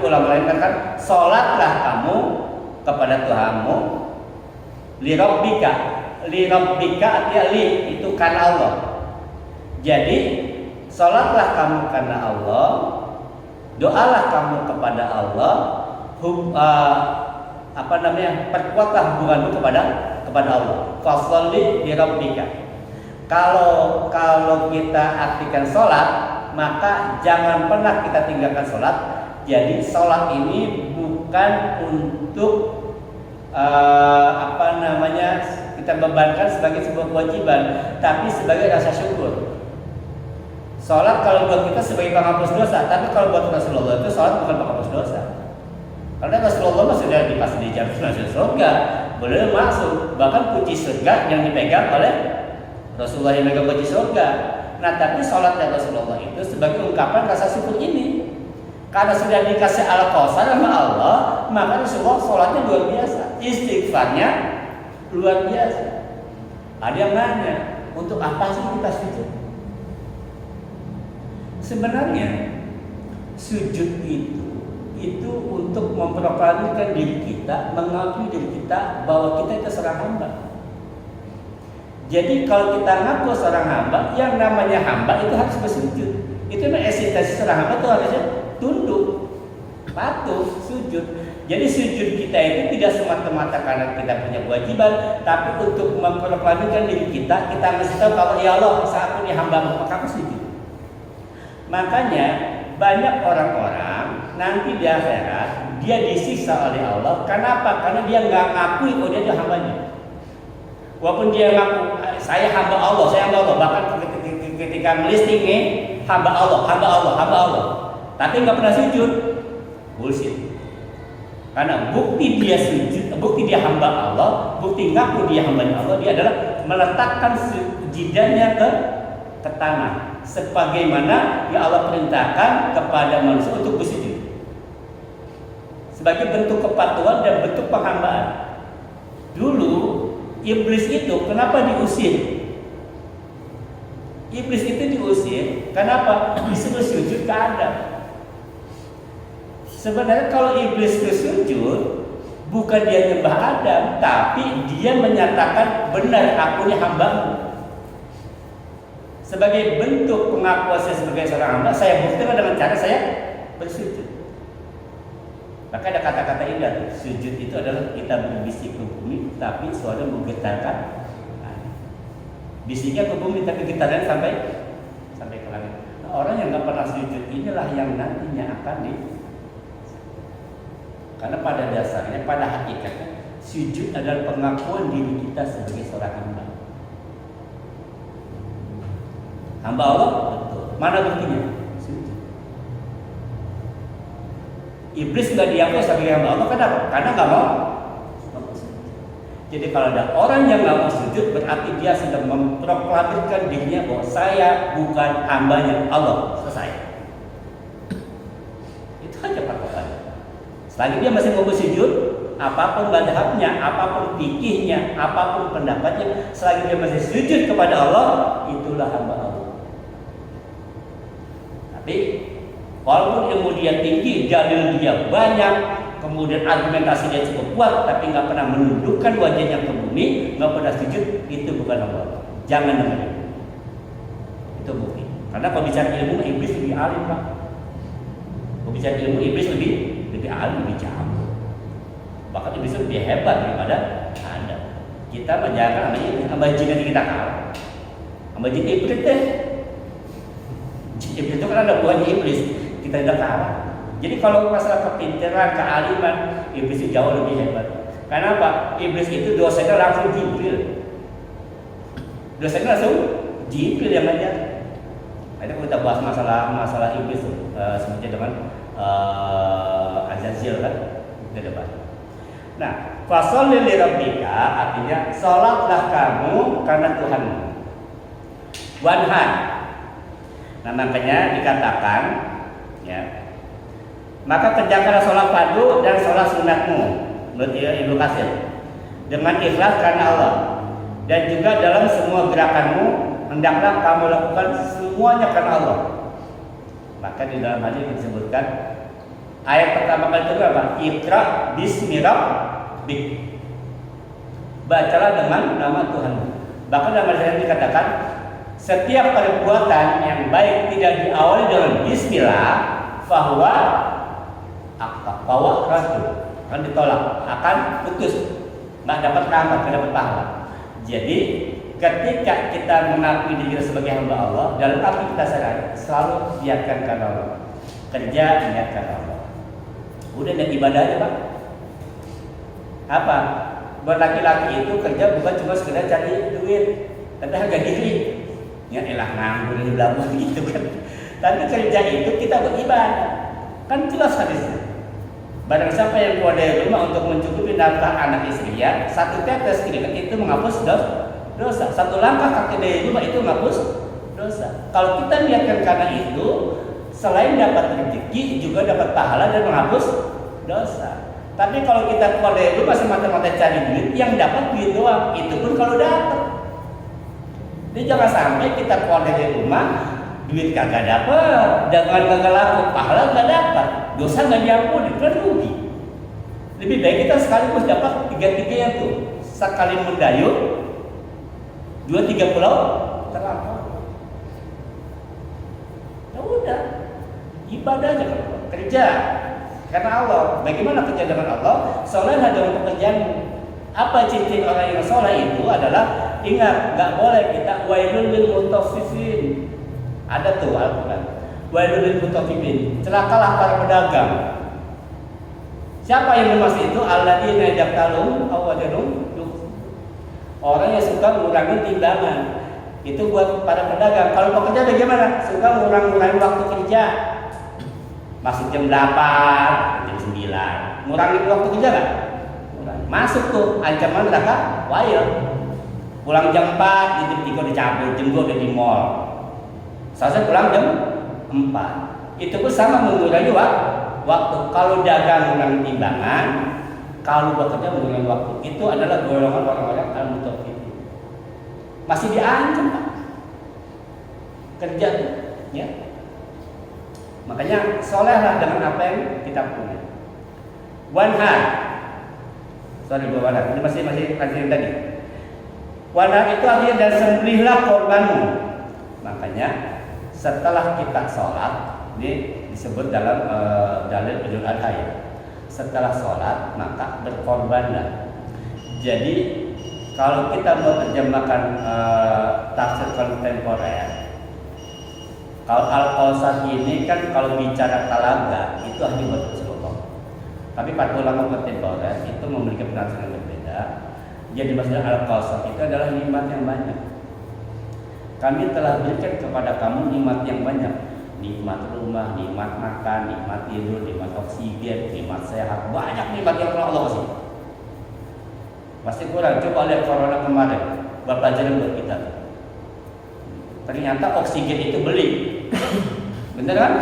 Tapi ulama lain kan sholatlah kamu kepada Tuhanmu lirabbika artinya itu karena Allah. Jadi sholatlah kamu karena Allah, doalah kamu kepada Allah, perkuatlah hubunganmu kepada Allah. Fasholli lirabbika. Kalau kita artikan sholat, maka jangan pernah kita tinggalkan sholat. Jadi sholat ini bukan untuk kita bebankan sebagai sebuah kewajiban, tapi sebagai rasa syukur. Sholat kalau buat kita sebagai penghapus dosa, tapi kalau buat Rasulullah itu sholat bukan penghapus dosa. Karena Rasulullah sudah pasti dijamin masuk surga, boleh masuk. Bahkan kunci surga yang dipegang oleh Rasulullah yang megang kunci surga. Nah, tapi sholat dari Rasulullah itu sebagai ungkapan rasa syukur ini. Karena sudah dikasih al-Kausar sama Allah, maka Rasulullah sholatnya luar biasa, istighfarnya luar biasa. Ada yang nanya, untuk apa sih kita sujud? Sebenarnya sujud itu untuk memproklamirkan diri kita, mengakui diri kita bahwa kita itu seorang hamba. Jadi kalau kita ngaku seorang hamba, yang namanya hamba itu harus bersujud. Itu memang esensi seorang hamba itu harusnya tunduk, patuh, sujud. Jadi sujud kita itu tidak semata-mata karena kita punya kewajiban, tapi untuk memproklamirkan diri kita mesti tahu kalau ya Allah saat ini hamba, maka aku sujud. Makanya banyak orang-orang nanti di akhirat dia disiksa oleh Allah. Kenapa? Karena dia nggak ngakui kalau dia hambanya. Walaupun dia ngaku saya hamba Allah, bahkan ketika melisting nih hamba Allah, tapi nggak pernah sujud, bullshit. Karena bukti dia sujud, bukti dia hamba Allah, bukti ngaku dia hambanya Allah, dia adalah meletakkan jidatnya ke tanah, sebagaimana yang Allah perintahkan kepada manusia untuk bersujud, sebagai bentuk kepatuhan dan bentuk penghambaan. Dulu iblis itu kenapa diusir? Iblis itu diusir, kenapa? Disuruh sujud ke Adam. Sebenarnya kalau iblis itu sujud, bukan dia nyembah Adam, tapi dia menyatakan benar aku ini hambamu. Sebagai bentuk pengakuan saya sebagai seorang hamba, saya buktikan dengan cara saya bersujud. Maka ada kata-kata indah, sujud itu adalah kita berbisik ke bumi, tapi suara menggetarkan. Bisiknya ke bumi, tapi getarnya sampai ke langit. Nah, orang yang nggak pernah sujud inilah yang nantinya akan karena pada dasarnya, pada hakikatnya, sujud adalah pengakuan diri kita sebagai seorang hamba. Hamba Allah, betul. Mana buktinya? Sujud. Iblis nggak diakui sebagai hamba Allah, kenapa? Karena nggak mau. Jadi kalau ada orang yang nggak mau sujud, berarti dia sedang memproklamirkan dirinya bahwa saya bukan hambanya Allah. Selesai. Itu aja patokannya. Selagi dia masih mau bersujud, apapun madhabnya, apapun fikihnya, apapun pendapatnya, selagi dia masih sujud kepada Allah, itulah hamba Allah. Tapi walaupun ilmu dia tinggi, dalil dia banyak, kemudian argumentasi dia cukup kuat, tapi nggak pernah menundukkan wajahnya ke bumi, nggak pernah sujud, itu bukan Allah. Jangan dengerin. Itu bukti. Karena kalau bicara ilmu, iblis lebih alim, Pak. Kalau bicara ilmu, iblis lebih alim, lebih jago. Bahkan iblis lebih hebat daripada Anda. Kita menjaga sama jin yang kita kalah. Sama jin iblis deh. Iblis itu kan ada buahnya iblis, kita tidak kalah. Jadi kalau masalah kepintaran, kealiman, iblis itu jauh lebih hebat. Kenapa? Iblis itu dosanya langsung Jibril. Dosanya langsung Jibril yang ngajar. Nanti kita bahas masalah iblis seperti dengan Azazil kan ke depan. Nah, fasholli lirabbika artinya salatlah kamu karena Tuhanmu. Wanhar. Nah, makanya dikatakan ya, maka kerjakanlah sholat fardu dan sholat sunatmu, menurut Ibnu Katsir, dengan ikhlas karena Allah, dan juga dalam semua gerakanmu hendaklah kamu lakukan semuanya karena Allah. Maka di dalam hadis disebutkan Ayat pertama kali itu apa? Iqra bismi rabbik. Bacalah dengan nama Tuhan. Bahkan dalam hadis dikatakan setiap perbuatan yang baik tidak diawali dengan bismillah bahwa rasul akan ditolak, akan putus, nggak dapat rahmat, nggak dapat pahala. Jadi ketika kita mengakui diri sebagai hamba Allah, dalam arti kita sadar selalu niatkan karena Allah, kerja niatkan Allah. Udah dan ibadah aja Pak. Apa? Buat laki-laki itu kerja bukan cuma sekedar cari duit, tapi harga diri. Ya elah nganggur di belakang gitu kan. Tapi kerja itu kita beribadah. Kan jelas hadisnya. Barang siapa yang keluar dari rumah untuk mencukupi nafkah anak istrinya, satu tetes keringat itu menghapus dosa. Satu langkah kaki dari rumah itu menghapus dosa. Kalau kita niatkan karena itu, selain dapat rezeki juga dapat pahala dan menghapus dosa. Tapi kalau kita keluar dari rumah semata-mata cari duit, yang dapat duit doang, itu pun kalau dapat. Jadi jangan sampai kita keluar dari rumah, duit kagak dapat, dagangan kagak laku, pahala nggak dapat, dosa nggak diampuni, kan rugi. Lebih baik kita sekaligus dapat tiga-tiganya tuh, sekali mendayung, 2-3 pulau terlampau. Ya udah, ibadah aja kerja karena Allah. Bagaimana kerja dengan Allah? Solehlah dalam pekerjaan. Apa ciri orang yang soleh itu adalah ingat, nggak boleh kita wailul lil mutaffifin. Ada tuh Al-Quran. Wailul lil mutaffifin. Celakalah para pedagang. Siapa yang bermaksud itu? Alladzina yaqtalun aw wajanun. Orang yang suka mengurangi timbangan. Itu buat para pedagang. Kalau pekerja bagaimana? Suka mengurangi waktu kerja. Masuk jam 8, jam 9. Ngurangi waktu kerja nggak? Masuk tuh ancaman neraka wail. Pulang jam 4, di jam 3 dicabut, jam 2 udah di mall. Selesai pulang jam 4. Itu pun sama mengurangi waktu. Kalau dagang mengurangi timbangan, kalau bekerja mengurangi waktu. Itu adalah golongan orang-orang al-mutaffifin. Masih diancam Pak. Kerja tuh, ya. Makanya solehlah dengan apa yang kita punya. Wanhar. Sorry Wanhar, ini masih yang tadi. Wanhar itu artinya dan sembelihlah korbanmu. Makanya setelah kita sholat, ini disebut dalam dalil Idul Adha ya. Setelah sholat maka berkorbanlah. Jadi kalau kita mau terjemahkan tafsir kontemporer, kalau Al-Qausar ini kan kalau bicara talaga itu hanya buat Rasulullah. Tapi para ulama kontemporer itu memiliki penafsiran yang berbeda. Jadi maksudnya Al-Qausar itu adalah nikmat yang banyak. Kami telah berikan kepada kamu nikmat yang banyak. Nikmat rumah, nikmat makan, nikmat tidur, nikmat oksigen, nikmat sehat. Banyak nikmat yang Allah kasih. Pasti kurang. Coba lihat corona kemarin, buat pelajaran buat kita. Ternyata oksigen itu beli. Bener kan?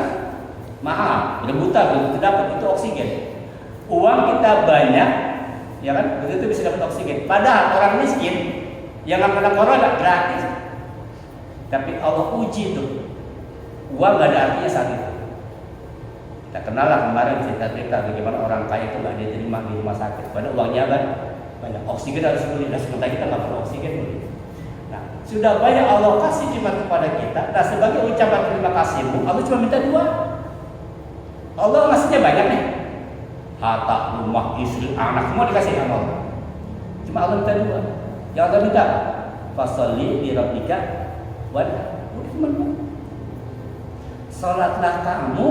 Mahal, rebutan, begitu dapat itu oksigen. Uang kita banyak, ya kan? Begitu bisa dapat oksigen. Padahal orang miskin yang nggak kena corona gratis. Tapi Allah uji tuh, uang nggak ada artinya saat itu. Kita kenal lah kemarin cerita-cerita bagaimana orang kaya itu nggak diterima di rumah sakit. Padahal uangnya kan banyak, oksigen harus beli. Nah sementara kita nggak perlu oksigen beli. Nah sudah banyak Allah kasih nikmat kepada kita. Nah sebagai ucapan terima kasihmu, Allah cuma minta 2. Allah ngasihnya banyak nih. Harta, rumah, istri, anak semua dikasih sama Allah. Cuma Allah minta 2. Yang Allah minta fasolli di rabbika wadah. Udah cuma 2. Salatlah kamu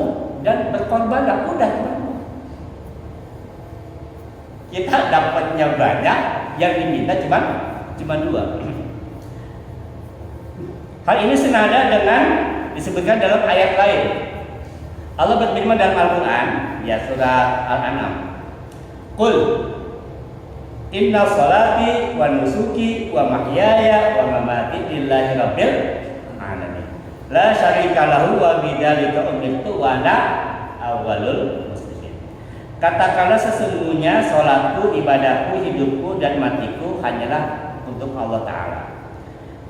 dan berkorbanlah. Udah cuma 2. Kita dapatnya banyak, yang diminta cuma 2. Hal ini senada dengan disebutkan dalam ayat lain. Allah berfirman dalam Al-Quran, ya surah Al-An'am. Qul inna salati wa nusuki wa mahyaya wa mamati lillahi rabbil alamin. La syarika lahu wa bidzalika umirtu wa ana awwalul muslimin. Katakanlah sesungguhnya salatku, ibadahku, hidupku dan matiku hanyalah untuk Allah Ta'ala,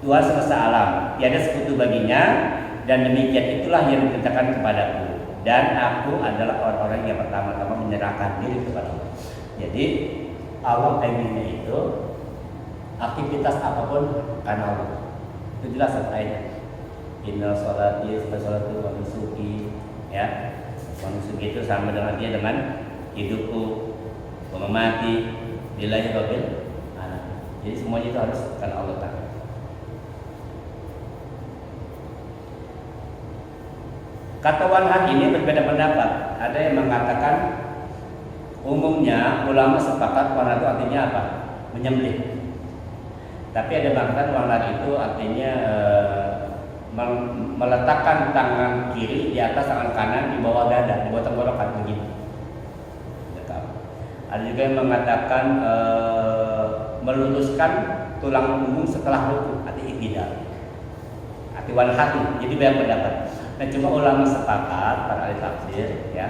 Tuhan semesta alam, tiada sekutu baginya, dan demikian itulah yang dikerjakan kepadaku, dan aku adalah orang-orang yang pertama-tama menyerahkan diri kepada Allah. Jadi Allah pengennya itu aktivitas apapun karena Allah. Itu jelas ayatnya. Inna sholati salatu wa nusuki, ya. Nusuki itu sama dengan dia dengan hidupku, memati, lillahi rabbil alamin. Jadi semuanya itu harus karena Allah Ta'ala. Kata Wanhad ini berbeda pendapat. Ada yang mengatakan umumnya ulama sepakat Wanhad itu artinya apa? Menyembelih. Tapi ada yang mengatakan Wanhad itu artinya meletakkan tangan kiri di atas tangan kanan di bawah dada, di bawah tenggorokan begini. Ada juga yang mengatakan meluruskan tulang punggung setelah ruku, arti iktidal. Arti Wanhad. Jadi banyak pendapat. Nah, cuma ulama sepakat para ahli tafsir, ya,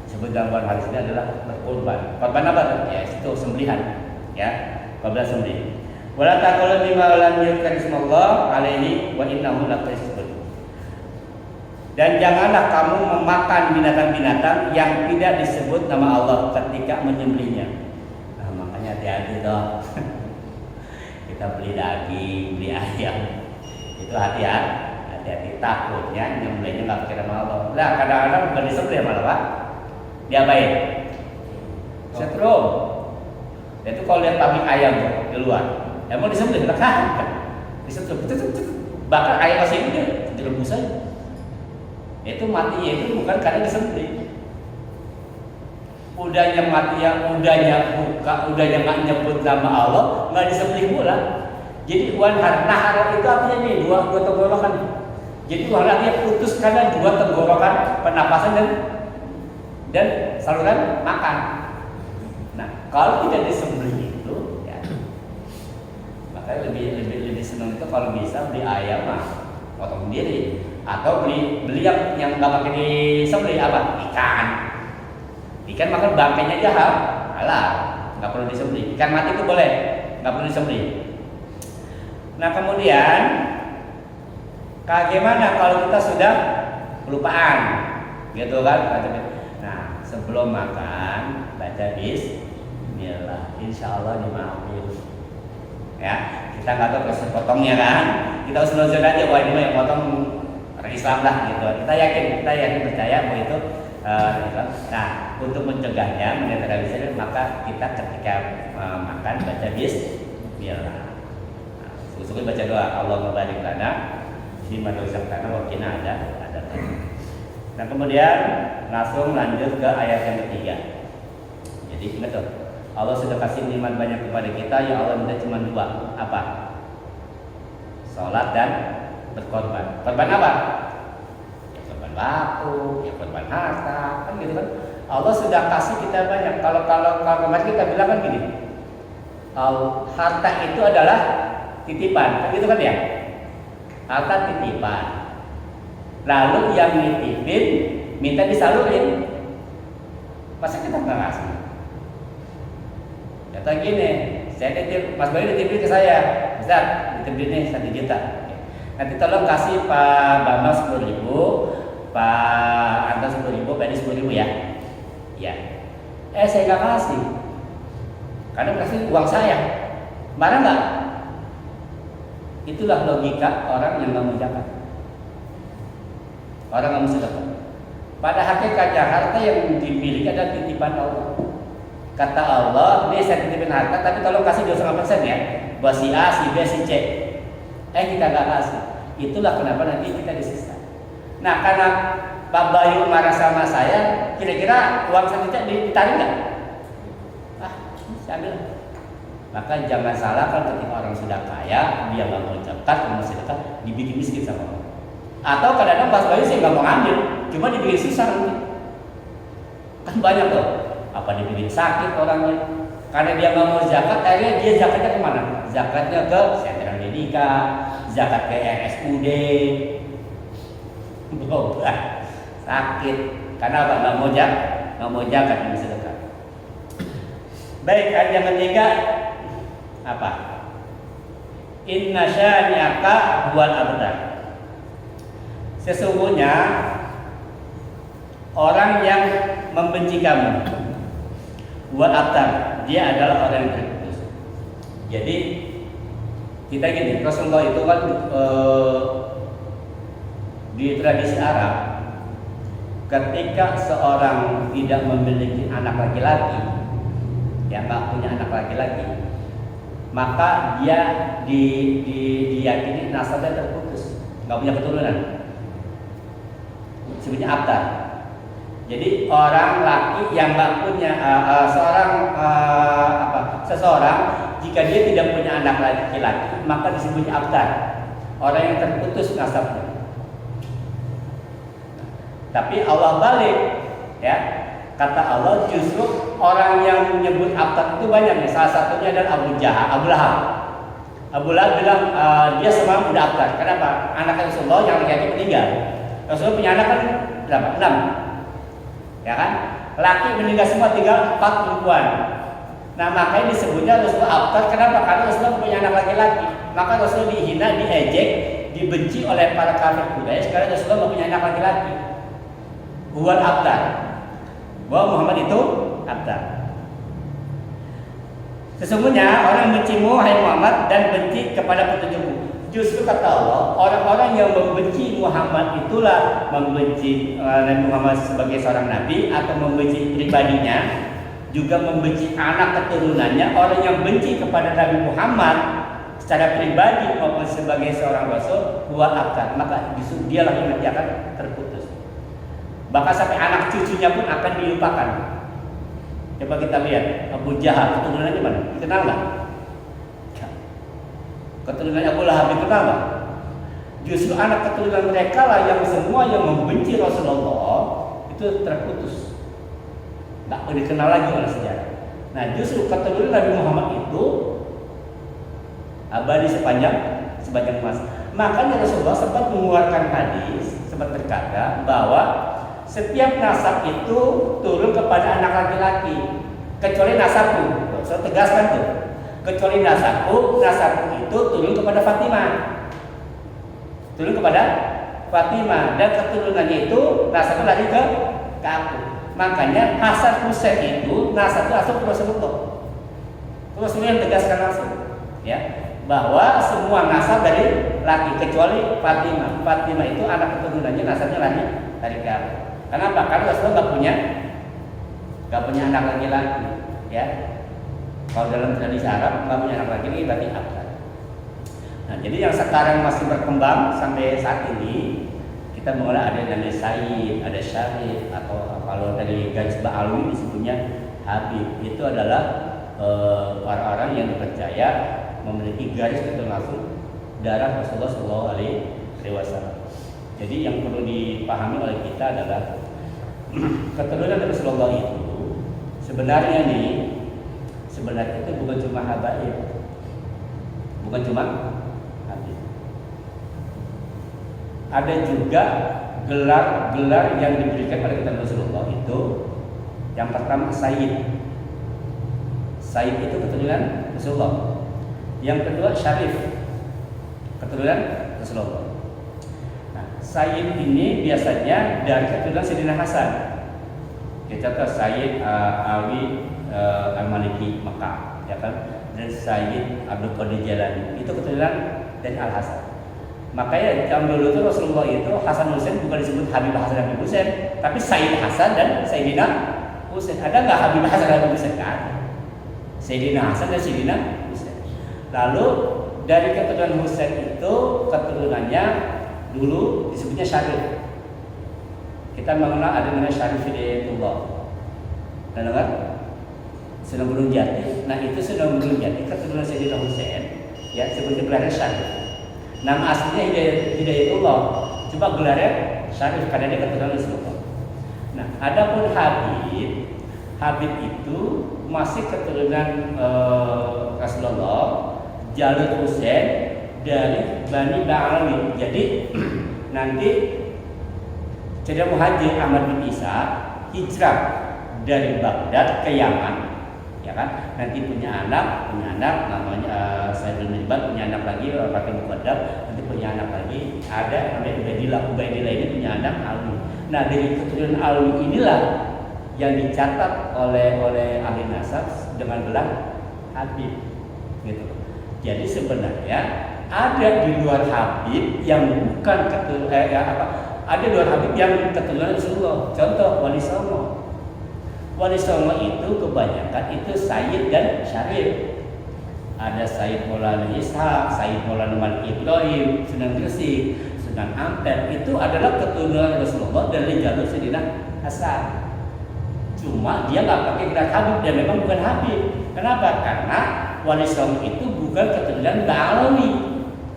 sebut dalam Wanhad ini adalah berkorban. Korban apa? Ya, itu sembelihan, ya, korban sembelih. Wala taqulu bima lam yuzkar ismallah alaihi wa innahu lafisqun. Dan janganlah kamu memakan binatang-binatang yang tidak disebut nama Allah ketika menyembelihnya. Nah, makanya hati-hati dong. Kita beli daging, beli ayam, itu hati-hati, takutnya nyembelihnya nggak pakai nama Allah. Nah, kadang-kadang bukan disembelih malah Pak, diapain? Setrum. Itu kalau lihat pabrik ayam di luar. Ya mau disembelih kan? Disetrum, bahkan ayam masih itu dia direbus aja. Itu matinya itu bukan karena disembelih. Udahnya mati yang udahnya buka, udahnya nggak nyebut nama Allah, nggak disembelih pula. Jadi nahar itu artinya nih dua tenggorokan. Jadi dia putus karena dua tenggorokan pernapasan dan saluran makan. Nah, kalau tidak disembelih itu, ya, makanya lebih senang itu kalau bisa beli ayam mah potong sendiri, atau beli yang nggak pakai disembelih apa? Ikan makan bangkainya aja halal, nggak perlu disembelih. Ikan mati itu boleh, nggak perlu disembelih. Nah, kemudian bagaimana kalau kita sudah kelupaan, gitu kan? Nah, sebelum makan baca bismillah, insya Allah dimaafin. Ya, kita nggak tahu proses potongnya kan? Kita harus aja, wah ini yang potong orang Islam lah, gitu. Kita yakin percaya bahwa itu nah, untuk mencegahnya menetralisir, maka kita ketika makan baca bismillah. Usul baca doa Allahumma barik lana fi ma razaqtana wa qina adzabannar. Nah, kemudian langsung lanjut ke ayat yang ketiga. Jadi ingat tuh, Allah sudah kasih nikmat banyak kepada kita, ya Allah minta cuma dua, apa? Salat dan berkorban. Korban apa? Waktu, ya korban harta, kan gitu kan. Allah sudah kasih kita banyak. Kalau kemarin kita bilang kan gini, harta itu adalah titipan, kan gitu kan ya. Harta titipan. Lalu yang nitipin minta disalurin. Masa kita nggak ngasih? Kata gini, saya titip, Mas Bayu dititipin ke saya, Ustaz, dititipin nih 1 juta. Nanti tolong kasih Pak Bambang 10.000. Pak Anton 10.000, Pak Edi 10.000 ya. Ya. Saya nggak kasih, karena kasih uang saya. Marah nggak? Itulah logika orang yang nggak mau zakat. Orang nggak mau sedekah. Pada hakikatnya harta yang dimiliki adalah titipan Allah. Kata Allah, ini saya titipin harta, tapi tolong kasih 2,5% ya, buat si A, si B, si C. Kita nggak kasih. Itulah kenapa nanti kita disisa. Nah, karena Pak Bayu marah sama saya, kira-kira uang saya ditarik nggak? Saya ambil. Maka jangan salah kalau ketika orang sudah kaya, dia nggak mau zakat, mau sedekah, dibikin miskin sama orang. Atau kadang-kadang Pak Bayu sih nggak mau ngambil, cuma dibikin susah nanti. Kan banyak tuh, apa dibikin sakit orangnya. Karena dia nggak mau zakat, akhirnya dia zakatnya kemana? Zakatnya ke sentra medika, zakat ke RSUD. Berobat sakit karena apa? Nggak mau zakat yang sedekah. Baik, ayat yang ketiga apa? Inna syani'aka huwal abtar. Sesungguhnya orang yang membenci kamu. Wal abtar, dia adalah orang yang terputus. Jadi kita gini, Rasulullah itu kan di tradisi Arab, ketika seorang tidak memiliki anak laki-laki, ya nggak punya anak laki-laki, maka dia diyakini nasabnya terputus, nggak punya keturunan. Sebenarnya abtar. Jadi orang laki yang nggak punya seseorang jika dia tidak punya anak laki-laki maka disebutnya abtar, orang yang terputus nasabnya. Tapi Allah balik, ya, kata Allah justru orang yang menyebut abtar itu banyak nih. Salah satunya adalah Abu Lahab. Abu Lahab bilang dia semalam udah abtar. Kenapa? Anak Rasulullah yang laki-laki meninggal. Rasulullah punya anak kan berapa? 6. Ya kan? Laki meninggal semua, tinggal 4 perempuan. Nah makanya disebutnya Rasulullah abtar. Kenapa? Karena Rasulullah punya anak laki-laki. Maka Rasulullah dihina, diejek, dibenci oleh para kafir Quraisy karena Rasulullah nggak punya anak laki-laki. Huwal abtar, bahwa Muhammad itu abtar. Sesungguhnya orang bencimu hai Muhammad dan benci kepada petunjukmu. Justru kata Allah, orang-orang yang membenci Muhammad itulah membenci Nabi Muhammad sebagai seorang nabi atau membenci pribadinya, juga membenci anak keturunannya. Orang yang benci kepada Nabi Muhammad secara pribadi maupun sebagai seorang rasul, huwa abtar, maka justru dialah yang nanti akan terputus. Bahkan sampai anak cucunya pun akan dilupakan. Coba kita lihat Abu Jahal, keturunannya mana? Dikenal nggak? Keturunannya Abu Lahab dikenal nggak? Justru anak keturunan mereka lah yang semua yang membenci Rasulullah itu terputus, nggak pernah dikenal lagi oleh sejarah. Nah justru keturunan Nabi Muhammad itu abadi sepanjang masa. Makanya Rasulullah sempat mengeluarkan hadis, sempat berkata bahwa setiap nasab itu turun kepada anak laki-laki kecuali nasabku. Saya tegaskan tuh, kecuali nasabku itu turun kepada Fatimah. Turun kepada Fatimah dan keturunannya itu nasabnya lari ke aku. Makanya Hasan Husain itu nasabnya asal Rasulullah. Rasulullah yang tegaskan langsung, ya, bahwa semua nasab dari laki kecuali Fatimah. Fatimah itu anak keturunannya nasabnya lari ke aku. Kenapa? Karena Rasulullah nggak punya anak laki-laki, ya. Kalau dalam tradisi Arab nggak punya anak laki-laki berarti abtar. Nah, jadi yang sekarang masih berkembang sampai saat ini kita mengenal ada namanya Sayyid, ada Syarif, atau kalau dari garis Ba'alwi disebutnya Habib. Itu adalah orang-orang yang dipercaya memiliki garis keturunan langsung darah Rasulullah SAW. Jadi yang perlu dipahami oleh kita adalah keturunan Rasulullah itu sebenarnya itu bukan cuma habaib, bukan cuma habib. Ada juga gelar-gelar yang diberikan oleh keturunan Rasulullah itu. Yang pertama Sayyid. Sayyid itu keturunan Rasulullah. Yang kedua Syarif, keturunan Rasulullah. Sayyid ini biasanya dari keturunan Sayyidina Hasan. Kita tahu Sayyid Ali Al-Maliki Mekah, ya kan? Dan Sayyid Abdul Qadir Jalani itu keturunan dari Al Hasan. Makanya zaman dulu itu Rasulullah itu Hasan Husain bukan disebut Habib Hasan Habib Husain, tapi Sayyid Hasan dan Sayyidina Husain. Ada nggak Habib Hasan Habib Husain? Kan? Sayyidina Hasan dan Sayyidina Husain. Lalu dari keturunan Husain itu keturunannya dulu disebutnya Syarif. Kita mengenal ada namanya Syarif Hidayatullah. Dan dengar Sunan Gunung Jati. Nah itu Sunan Gunung Jati keturunan Sayyidina Husain, ya, sebutnya gelarnya Syarif. Nama aslinya Hidayatullah, coba gelarnya Syarif karena dia keturunan Rasulullah. Nah, adapun Habib itu masih keturunan Rasulullah, Jalur Husain dari Bani Ba'alawi. Jadi nanti Sayyidina Muhajir Ahmad bin Isa hijrah dari Baghdad ke Yaman, ya kan? Nanti punya anak namanya Sayyid bin Ibad, punya anak lagi Fatimah Muqaddam, nanti punya anak lagi ada namanya Ubaidillah ini punya anak Ali. Nah, dari keturunan Alwi inilah yang dicatat oleh ahli nasab dengan gelar Habib, gitu. Jadi sebenarnya ada di luar Habib yang bukan ada di luar Habib yang keturunan Rasulullah. Contoh Wali Songo. Wali Songo itu kebanyakan itu Sayyid dan Syarif. Ada Sayyid Maulana Ishaq, Sayyid Maulana Malik Ibrahim, Sunan Gresik, Sunan Ampel, itu adalah keturunan Rasulullah dari jalur Sayyidina Hasan. Cuma dia nggak pakai gelar Habib, dia memang bukan Habib. Kenapa? Karena Wali Songo itu bukan keturunan Ba'alawi.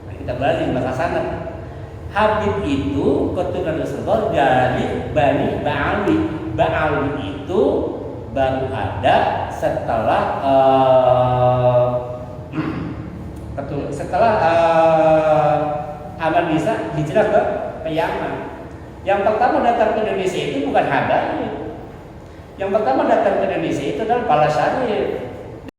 Nah, kita belajar di bahasa sana. Habib itu keturunan Rasulullah dari Bani Ba'alawi. Ba'alawi itu baru ada setelah Ahmad Bisa hijrah ke Yaman. Yang pertama datang ke Indonesia itu bukan Habaib. Yang pertama datang ke Indonesia itu adalah Pala Syarif.